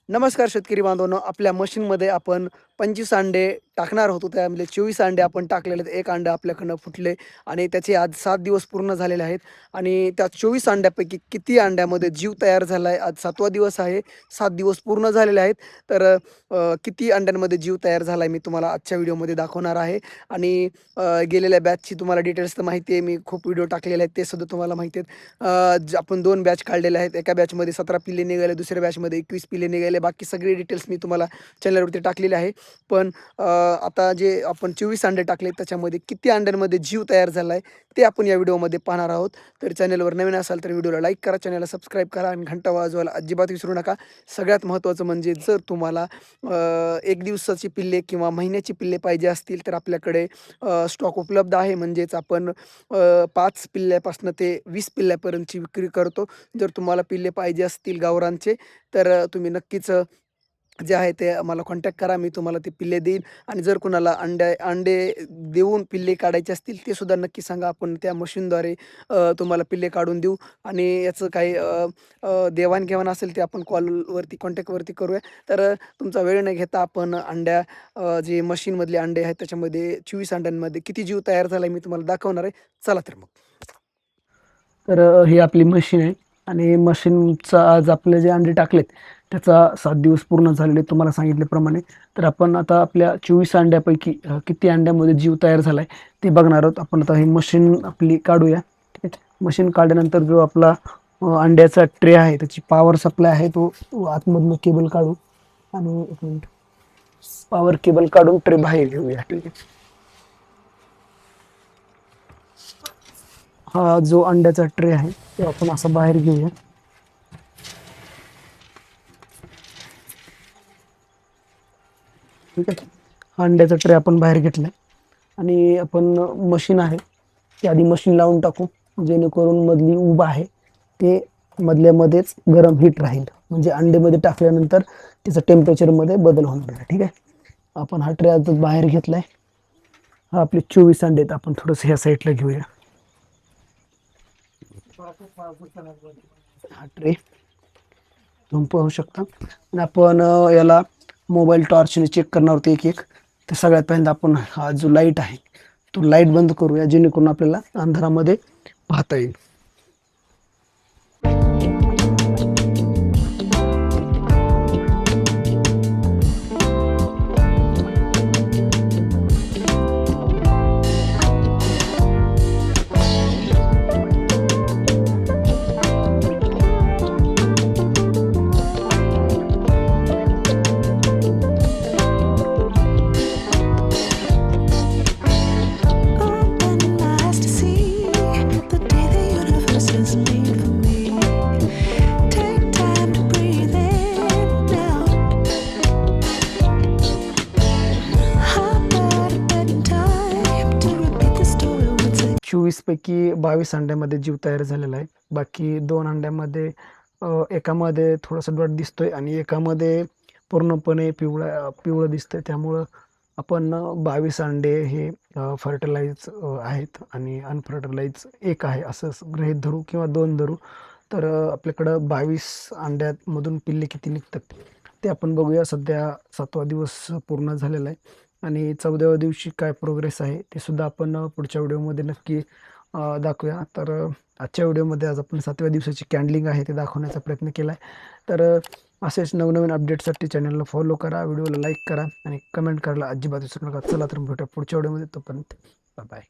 नमस्कार शेतकरी बांधवांनो, आपल्या मशीनमध्ये आपण 25 अंडे टाकणार होतो. त्यामधले 24 अंडे आपण टाकलेले आहेत. 1 अंडं आपल्याकडनं फुटले आणि त्याचे आज 7 दिवस पूर्ण झालेले आहेत आणि त्या 24 अंड्यापैकी किती अंड्यामध्ये जीव तयार झाला आहे. आज 7वा दिवस आहे. 7 दिवस पूर्ण झालेले आहेत. तर किती अंड्यांमध्ये जीव तयार झाला आहे मी तुम्हाला आजच्या व्हिडिओमध्ये दाखवणार आहे आणि गेलेल्या बॅचची तुम्हाला डिटेल्स तर माहिती आहे. मी खूप व्हिडिओ टाकलेले आहेत ते सुद्धा तुम्हाला माहिती आहेत. आपण 2 बॅच काढलेल्या आहेत. एका बॅचमध्ये 17 पिल्ले निघाले, दुसऱ्या बॅचमध्ये 21 पिल्ले निघाले. बाकी सगळे डिटेल्स मी तुम्हाला चॅनलवरती टाकलेले आहे. पण आता जे आपण 24 अंडे टाकले त्याच्यामध्ये किती अंड्यांमध्ये जीव तयार झाला आहे ते आपण या व्हिडिओमध्ये पाहणार आहोत. तर चॅनलवर नवीन असाल तर व्हिडिओला लाईक करा, चॅनलला सबस्क्राईब करा आणि घंटा वाजवायला अजिबात विसरू नका. सगळ्यात महत्त्वाचं म्हणजे जर तुम्हाला 1 दिवसाची पिल्ले किंवा महिन्याची पिल्ले पाहिजे असतील तर आपल्याकडे स्टॉक उपलब्ध आहे. म्हणजेच आपण 5 पिल्ल्यापासून ते 20 पिल्ल्यापर्यंतची विक्री करतो. जर तुम्हाला पिल्ले पाहिजे असतील गावरानचे तर तुम्ही नक्कीच जे आहे ते मला कॉन्टॅक्ट करा. मी तुम्हाला ते पिल्ले देईन आणि जर कुणाला अंडे देऊन पिल्ले काढायचे असतील ते सुद्धा नक्की सांगा. आपण त्या मशीनद्वारे तुम्हाला पिल्ले काढून देऊ आणि याचं काही देवाण-घेवाण असेल ते आपण कॉलवरती कॉन्टॅक्टवरती करूया. तर तुमचा वेळ न घेता आपण जे मशीनमधले अंडे आहेत त्याच्यामध्ये 24 अंड्यांमध्ये किती जीव तयार झाला मी तुम्हाला दाखवणार आहे. चला तर मग. तर ही आपली मशीन आहे आणि मशीनचा आज आपले जे अंडे टाकलेत त्याचा 7 दिवस पूर्ण झालेले तुम्हाला सांगितल्याप्रमाणे. तर आपण आता आपल्या 24 अंड्यापैकी किती अंड्यामध्ये जीव तयार झाला आहे ते बघणार आहोत. आपण आता ही मशीन आपली काढूया. ठीक आहे. मशीन काढल्यानंतर जो आपला अंड्याचा ट्रे आहे त्याची पॉवर सप्लाय आहे तो आतमधनं केबल काढू आणि एक मिनिट पॉवर केबल काढून ट्रे बाहेर घेऊया. ठीक आहे. हा जो अंड्याचा ट्रे आहे तो आपण असा बाहेर घेऊया. ठीक आहे. हा अंड्याचा ट्रे आपण बाहेर घेतलाय आणि आपण मशीन आहे ती आधी मशीन लावून टाकू जेणेकरून मधली उभ आहे ते मधल्यामध्येच गरम हीट राहील. म्हणजे अंडेमध्ये टाकल्यानंतर त्याचं टेम्परेचरमध्ये बदल होणार नाही. ठीक आहे. आपण हा ट्रे आता बाहेर घेतलाय. हा आपले 24 अंडे आहेत. आपण थोडंसं ह्या साईडला घेऊया. हा ट्रे तुम्ही पाहू शकता आणि आपण याला मोबाईल टॉर्चने चेक करणार आहोत एक एक. तर सगळ्यात पहिल्यांदा आपण हा जो लाईट आहे तो लाईट बंद करूया जेणेकरून आपल्याला अंधारामध्ये पाहता येईल. Open eyes to see the day the universe is made for me. Take time to breathe in now. Hop out of bed in time to repeat the story once again. 24 पैकी 22 अंड्यामध्ये जीव तयार झालेला आहे. बाकी 2 अंड्यामध्ये एकामध्ये थोडासा डॉट दिसतोय आणि एकामध्ये पूर्णपणे पिवळं दिसतंय. त्यामुळं आपण 22 अंडे हे फर्टिलाइज आहेत आणि अनफर्टिलाइज 1 आहे असं गृहीत धरू किंवा 2 धरू. तर आपल्याकडं 22 अंड्यामधून पिल्ले किती निघतात ते आपण बघूया. सध्या 7वा दिवस पूर्ण झालेला आहे आणि 14व्या दिवशी काय प्रोग्रेस आहे ते सुद्धा आपण पुढच्या व्हिडिओमध्ये नक्की दाखवूया. तर आजच्या व्हिडिओमध्ये आज आपण 7व्या दिवसाची कॅन्डलिंग आहे ते दाखवण्याचा प्रयत्न केला आहे. तर असेच नवनवीन अपडेटसाठी चॅनलला फॉलो करा, व्हिडिओला लाईक करा आणि कमेंट करायला अजिबात विसरू नका. चला तर भेटूया पुढच्या व्हिडिओमध्ये. तोपर्यंत बाय बाय.